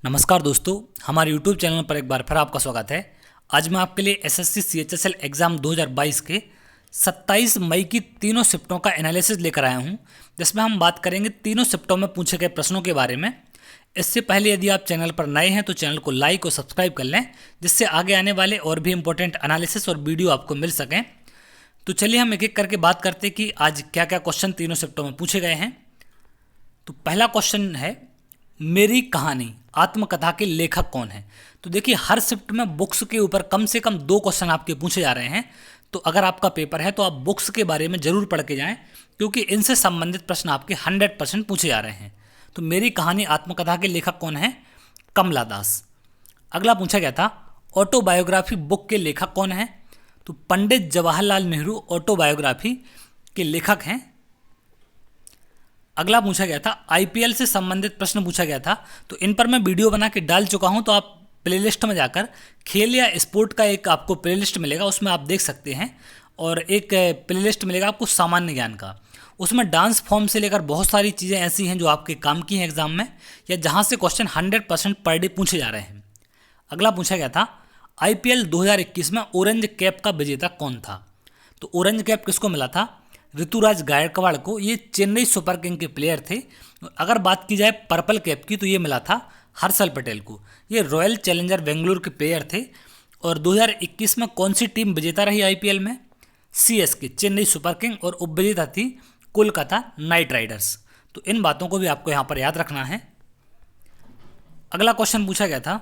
नमस्कार दोस्तों, हमारे YouTube चैनल पर एक बार फिर आपका स्वागत है। आज मैं आपके लिए एसएससी सीएचएसएल एग्ज़ाम 2022 के 27 मई की तीनों शिफ्टों का एनालिसिस लेकर आया हूं, जिसमें हम बात करेंगे तीनों शिफ्टों में पूछे गए प्रश्नों के बारे में। इससे पहले यदि आप चैनल पर नए हैं तो चैनल को लाइक और सब्सक्राइब कर लें, जिससे आगे आने वाले और भी इंपॉर्टेंट एनालिसिस और वीडियो आपको मिल सकें। तो चलिए हम एक एक करके बात करते हैं कि आज क्या क्या क्वेश्चन तीनों शिफ्टों में पूछे गए हैं। तो पहला क्वेश्चन है, मेरी कहानी आत्मकथा के लेखक कौन है। तो देखिए, हर शिफ्ट में बुक्स के ऊपर कम से कम 2 क्वेश्चन आपके पूछे जा रहे हैं। तो अगर आपका पेपर है तो आप बुक्स के बारे में जरूर पढ़ के जाएं, क्योंकि इनसे संबंधित प्रश्न आपके 100% पूछे जा रहे हैं। तो मेरी कहानी आत्मकथा के लेखक कौन है? कमला दास। अगला पूछा गया था, ऑटोबायोग्राफी बुक के लेखक कौन है? तो पंडित जवाहरलाल नेहरू ऑटोबायोग्राफी के लेखक हैं। अगला पूछा गया था, आईपीएल से संबंधित प्रश्न पूछा गया था। तो इन पर मैं वीडियो बना के डाल चुका हूं, तो आप प्लेलिस्ट में जाकर खेल या स्पोर्ट का एक आपको प्लेलिस्ट मिलेगा, उसमें आप देख सकते हैं। और एक प्लेलिस्ट मिलेगा आपको सामान्य ज्ञान का, उसमें डांस फॉर्म से लेकर बहुत सारी चीज़ें ऐसी हैं जो आपके काम की हैं एग्जाम में, या जहां से क्वेश्चन 100% पर डे पूछे जा रहे हैं। अगला पूछा गया था, आईपीएल 2021 में ऑरेंज कैप का विजेता कौन था? तो ऑरेंज कैप किसको मिला था? ऋतुराज गायकवाड़ को। ये चेन्नई सुपर किंग के प्लेयर थे। अगर बात की जाए पर्पल कैप की, तो ये मिला था हर्षल पटेल को। ये रॉयल चैलेंजर बेंगलुरु के प्लेयर थे। और 2021 में कौन सी टीम विजेता रही आईपीएल में? सीएसके, चेन्नई सुपर किंग, और उपविजेता थी कोलकाता नाइट राइडर्स। तो इन बातों को भी आपको यहाँ पर याद रखना है। अगला क्वेश्चन पूछा गया था,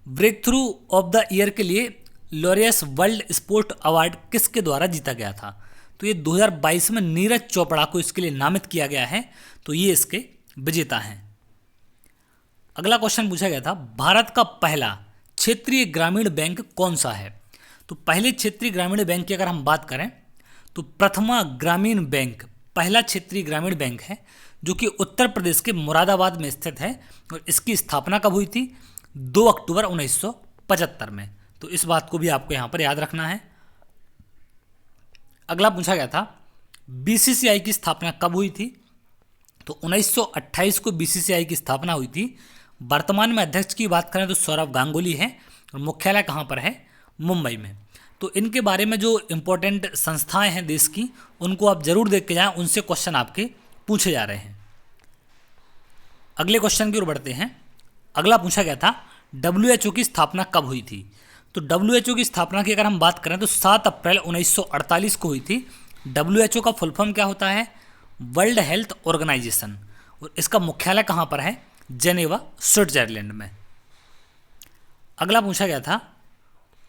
breakthrough of the year के लिए लॉरियस वर्ल्ड स्पोर्ट अवार्ड किसके द्वारा जीता गया था? तो ये 2022 में नीरज चोपड़ा को इसके लिए नामित किया गया है। तो ये इसके विजेता हैं। अगला क्वेश्चन पूछा गया था, भारत का पहला क्षेत्रीय ग्रामीण बैंक कौन सा है? तो पहले क्षेत्रीय ग्रामीण बैंक की अगर हम बात करें तो प्रथमा ग्रामीण बैंक पहला क्षेत्रीय ग्रामीण बैंक है, जो कि उत्तर प्रदेश के मुरादाबाद में स्थित है। और इसकी स्थापना कब हुई थी? 2 अक्टूबर 1975 में। तो इस बात को भी आपको यहाँ पर याद रखना है। अगला पूछा गया था, बीसीसीआई की स्थापना कब हुई थी? तो 1928 को बीसीसीआई की स्थापना हुई थी। वर्तमान में अध्यक्ष की बात करें तो सौरव गांगुली है। और मुख्यालय कहाँ पर है? मुंबई में। तो इनके बारे में जो इम्पोर्टेंट संस्थाएं हैं देश की, उनको आप जरूर देख के जाएं, उनसे क्वेश्चन आपके पूछे जा रहे हैं। अगले क्वेश्चन की ओर बढ़ते हैं। अगला पूछा गया था, WHO की स्थापना कब हुई थी? तो WHO की स्थापना की अगर हम बात करें तो 7 अप्रैल 1948 को हुई थी। WHO का फुल फॉर्म क्या होता है? World Health Organization. और इसका मुख्यालय कहाँ पर है? जेनेवा, स्विट्जरलैंड में। अगला पूछा गया था,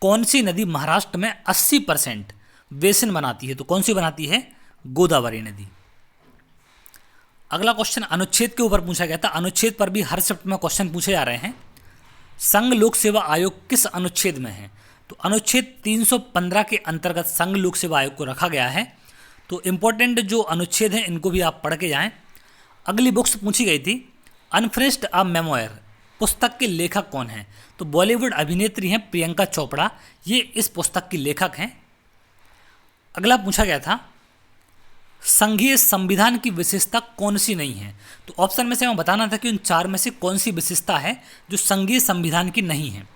कौन सी नदी महाराष्ट्र में 80% बेसिन बनाती है? तो कौन सी बनाती है? गोदावरी नदी। अगला क्वेश्चन अनुच्छेद के ऊपर पूछा गया था। अनुच्छेद पर भी हर शिफ्ट में क्वेश्चन पूछे जा रहे हैं। संघ लोक सेवा आयोग किस अनुच्छेद में है? तो अनुच्छेद 315 के अंतर्गत संघ लोक सेवा आयोग को रखा गया है। तो इंपॉर्टेंट जो अनुच्छेद हैं इनको भी आप पढ़ के जाएं। अगली बुक्स पूछी गई थी, अनफिनिश्ड अ मेमोयर पुस्तक के लेखक कौन है? तो बॉलीवुड अभिनेत्री हैं प्रियंका चोपड़ा, ये इस पुस्तक की लेखक हैं। अगला पूछा गया था, संघीय संविधान की विशेषता कौन सी नहीं है? तो ऑप्शन में से मैं बताना था कि उन 4 में से कौन सी विशेषता है जो संघीय संविधान की नहीं है।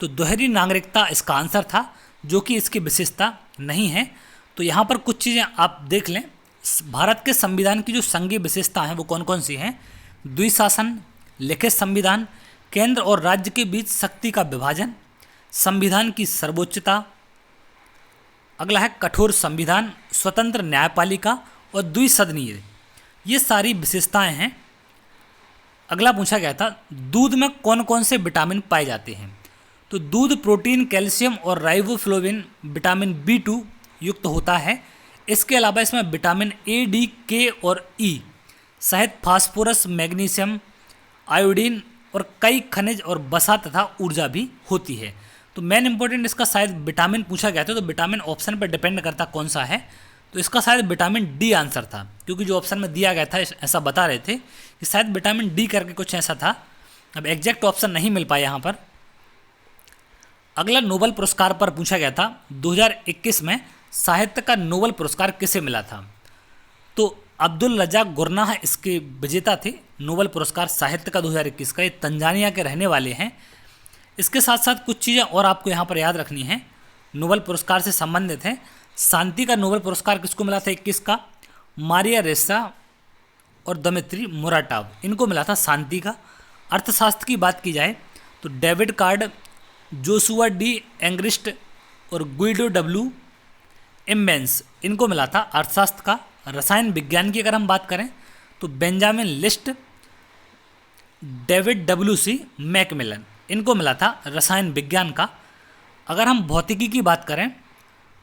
तो दोहरी नागरिकता इसका आंसर था, जो कि इसकी विशेषता नहीं है। तो यहाँ पर कुछ चीज़ें आप देख लें। भारत के संविधान की जो संघीय विशेषता हैं वो कौन कौन सी हैं? द्विशासन, लिखित संविधान, केंद्र और राज्य के बीच शक्ति का विभाजन, संविधान की सर्वोच्चता। अगला है कठोर संविधान, स्वतंत्र न्यायपालिका और द्विसदनीय। ये सारी विशेषताएं हैं। अगला पूछा गया था, दूध में कौन कौन से विटामिन पाए जाते हैं? तो दूध प्रोटीन, कैल्शियम और राइबोफ्लोविन विटामिन B2 युक्त होता है। इसके अलावा इसमें विटामिन A, D, K और E सहित फास्फोरस, मैग्नीशियम, आयोडीन और कई खनिज और वसा तथा ऊर्जा भी होती है। तो मेन इंपॉर्टेंट इसका शायद विटामिन पूछा गया था। तो विटामिन ऑप्शन पर डिपेंड करता कौन सा है। तो इसका शायद विटामिन D आंसर था, क्योंकि जो ऑप्शन में दिया गया था ऐसा बता रहे थे कि शायद विटामिन D करके कुछ ऐसा था। अब एग्जैक्ट ऑप्शन नहीं मिल पाया यहाँ पर। अगला नोबेल पुरस्कार पर पूछा गया था, 2021 में साहित्य का नोबेल पुरस्कार किसे मिला था? तो अब्दुल रज़ाक गुरनाह इसके विजेता थे। नोबेल पुरस्कार साहित्य का 2021 का, ये तंजानिया के रहने वाले हैं। इसके साथ साथ कुछ चीज़ें और आपको यहाँ पर याद रखनी है, नोबेल पुरस्कार से संबंधित हैं। शांति का नोबेल पुरस्कार किसको मिला था 21 का? मारिया रेसा और दमित्री मुराटोव, इनको मिला था शांति का। अर्थशास्त्र की बात की जाए तो David card, Joshua D Angrist और गुइडो डब्ल्यू एम्बेंस, इनको मिला था अर्थशास्त्र का। रसायन विज्ञान की अगर हम बात करें तो बेंजामिन लिस्ट, डेविड डब्ल्यू.सी. मैकमिलन, इनको मिला था रसायन विज्ञान का। अगर हम भौतिकी की बात करें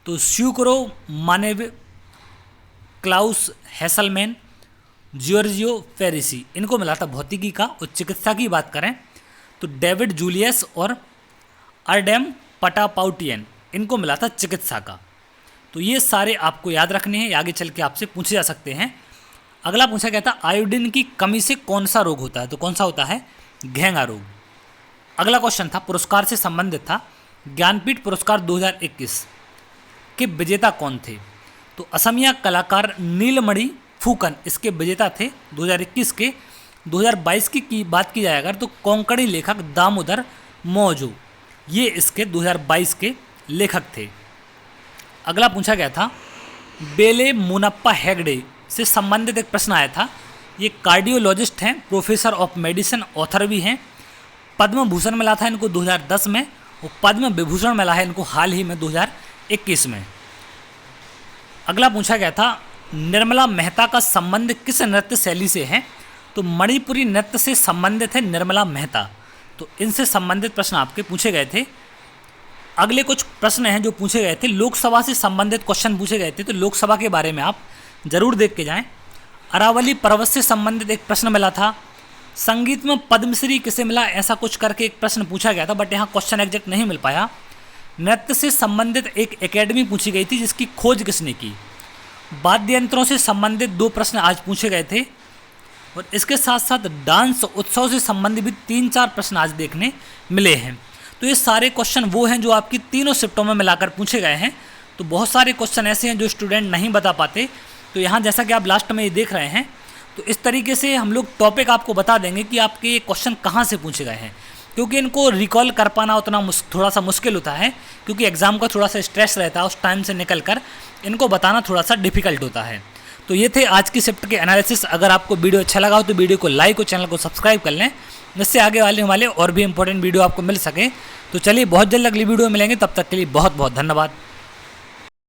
तो स्यूकरो मानेव, क्लाउस हेसलमैन, जियोर्जियो फेरिसी, इनको मिला था भौतिकी का। और चिकित्सा की बात करें तो डेविड जूलियस और अर्डेम पटापाउटियन, इनको मिला था चिकित्सा का। तो ये सारे आपको याद रखने हैं, आगे चल के आपसे पूछे जा सकते हैं। अगला पूछा गया था आयोडीन की कमी से कौन सा रोग होता है, तो कौन सा होता है? घेंगा रोग। अगला क्वेश्चन था पुरस्कार से संबंधित था, ज्ञानपीठ पुरस्कार 2021 के विजेता कौन थे? तो असमिया कलाकार नीलमणि फूकन इसके विजेता थे 2021 के। 2022 की बात की जाए अगर तो कोंकणी लेखक दामोदर मौजो, ये इसके 2022 के लेखक थे। अगला पूछा गया था बेले मुनप्पा हेगड़े से संबंधित एक प्रश्न आया था। ये कार्डियोलॉजिस्ट हैं, प्रोफेसर ऑफ मेडिसिन, ऑथर भी हैं। पद्म भूषण मिला था इनको 2010 में और पद्म विभूषण मिला है इनको हाल ही में 2021 में। अगला पूछा गया था निर्मला मेहता का संबंध किस नृत्य शैली से है? तो मणिपुरी नृत्य से संबंधित है निर्मला मेहता। तो इनसे संबंधित प्रश्न आपके पूछे गए थे। अगले कुछ प्रश्न हैं जो पूछे गए थे, लोकसभा से संबंधित क्वेश्चन पूछे गए थे, तो लोकसभा के बारे में आप जरूर देख के जाएं। अरावली पर्वत से संबंधित एक प्रश्न मिला था। संगीत में पद्मश्री किसे मिला, ऐसा कुछ करके एक प्रश्न पूछा गया था, बट यहाँ क्वेश्चन एग्जैक्ट नहीं मिल पाया। नृत्य से संबंधित एक एकेडमी पूछी गई थी जिसकी खोज किसने की। वाद्य यंत्रों से संबंधित 2 प्रश्न आज पूछे गए थे और इसके साथ साथ डांस उत्सव से संबंधित भी 3-4 प्रश्न आज देखने मिले हैं। तो ये सारे क्वेश्चन वो हैं जो आपकी तीनों शिफ्टों में मिलाकर पूछे गए हैं। तो बहुत सारे क्वेश्चन ऐसे हैं जो स्टूडेंट नहीं बता पाते। तो यहाँ जैसा कि आप लास्ट में ये देख रहे हैं, तो इस तरीके से हम लोग टॉपिक आपको बता देंगे कि आपके ये क्वेश्चन कहाँ से पूछे गए हैं, क्योंकि इनको रिकॉल कर पाना उतना थोड़ा सा मुश्किल होता है, क्योंकि एग्ज़ाम का थोड़ा सा स्ट्रेस रहता है, उस टाइम से निकल कर इनको बताना थोड़ा सा डिफिकल्ट होता है। तो ये थे आज की शिफ्ट के एनालिसिस। अगर आपको वीडियो अच्छा लगा हो तो वीडियो को लाइक और चैनल को सब्सक्राइब कर लें, जिससे आगे वाले और भी इंपॉर्टेंट वीडियो आपको मिल सके। तो चलिए बहुत जल्द अगली वीडियो मिलेंगे, तब तक के लिए बहुत बहुत धन्यवाद।